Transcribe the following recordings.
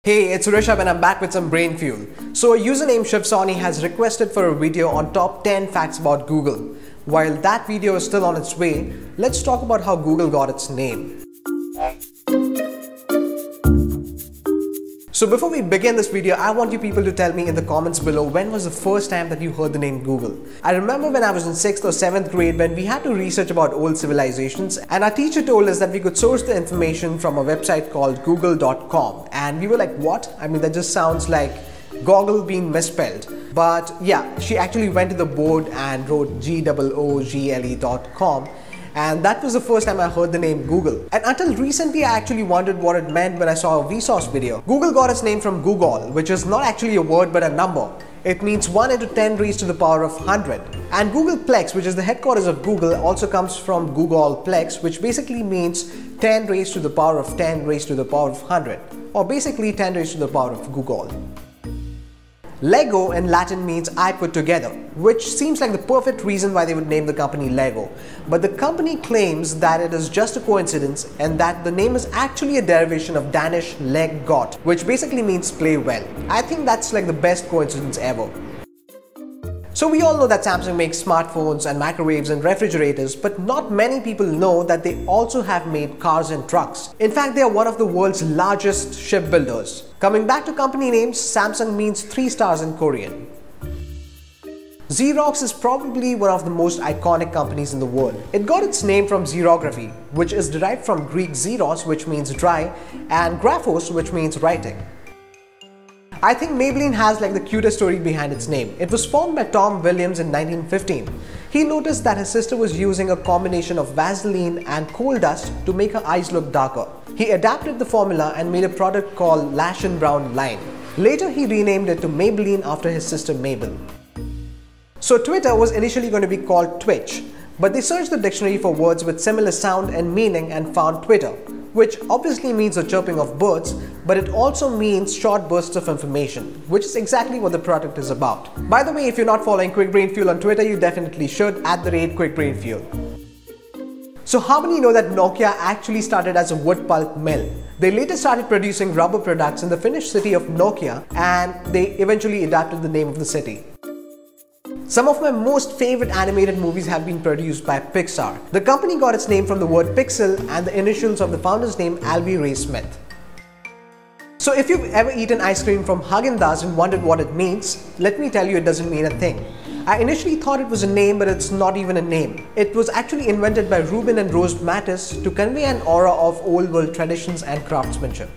Hey, it's Rishabh and I'm back with some brain fuel. So a user named Shivsoni has requested for a video on top 10 facts about Google. While that video is still on its way, let's talk about how Google got its name. So before we begin this video, I want you people to tell me in the comments below when was the first time that you heard the name Google. I remember when I was in 6th or 7th grade when we had to research about old civilizations, and our teacher told us that we could source the information from a website called google.com, and we were like, what? I mean, that just sounds like goggle being misspelled. But yeah, she actually went to the board and wrote google.com. And that was the first time I heard the name Google. And until recently, I actually wondered what it meant when I saw a Vsauce video. Google got its name from Google, which is not actually a word but a number. It means 1 into 10 raised to the power of 100. And Googleplex, which is the headquarters of Google, also comes from Googleplex, which basically means 10 raised to the power of 10 raised to the power of 100. Or basically 10 raised to the power of Google. Lego in Latin means I put together, which seems like the perfect reason why they would name the company Lego. But the company claims that it is just a coincidence and that the name is actually a derivation of Danish leg godt, which basically means play well. I think that's like the best coincidence ever. So we all know that Samsung makes smartphones and microwaves and refrigerators, but not many people know that they also have made cars and trucks. In fact, they are one of the world's largest shipbuilders. Coming back to company names, Samsung means 3 stars in Korean. Xerox is probably one of the most iconic companies in the world. It got its name from xerography, which is derived from Greek xeros, which means dry, and graphos, which means writing. I think Maybelline has like the cutest story behind its name. It was formed by Tom Williams in 1915. He noticed that his sister was using a combination of Vaseline and coal dust to make her eyes look darker. He adapted the formula and made a product called Lash and Brown line. Later he renamed it to Maybelline after his sister Mabel. So Twitter was initially going to be called Twitch, but they searched the dictionary for words with similar sound and meaning and found Twitter, which obviously means the chirping of birds, but it also means short bursts of information, which is exactly what the product is about. By the way, if you're not following Quick Brain Fuel on Twitter, you definitely should @Quick Brain Fuel. So how many know that Nokia actually started as a wood pulp mill? They later started producing rubber products in the Finnish city of Nokia, and they eventually adapted the name of the city. Some of my most favorite animated movies have been produced by Pixar. The company got its name from the word pixel and the initials of the founder's name, Alvy Ray Smith. So if you've ever eaten ice cream from Häagen-Dazs and wondered what it means, let me tell you it doesn't mean a thing. I initially thought it was a name, but it's not even a name. It was actually invented by Ruben and Rose Mattis to convey an aura of old world traditions and craftsmanship.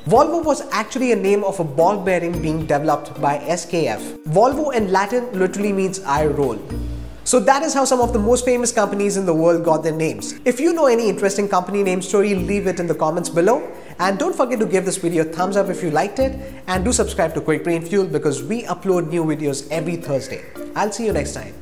Volvo was actually a name of a ball bearing being developed by SKF. Volvo in Latin literally means I roll. So that is how some of the most famous companies in the world got their names. If you know any interesting company name story, leave it in the comments below. And don't forget to give this video a thumbs up if you liked it. And do subscribe to Quick Brain Fuel because we upload new videos every Thursday. I'll see you next time.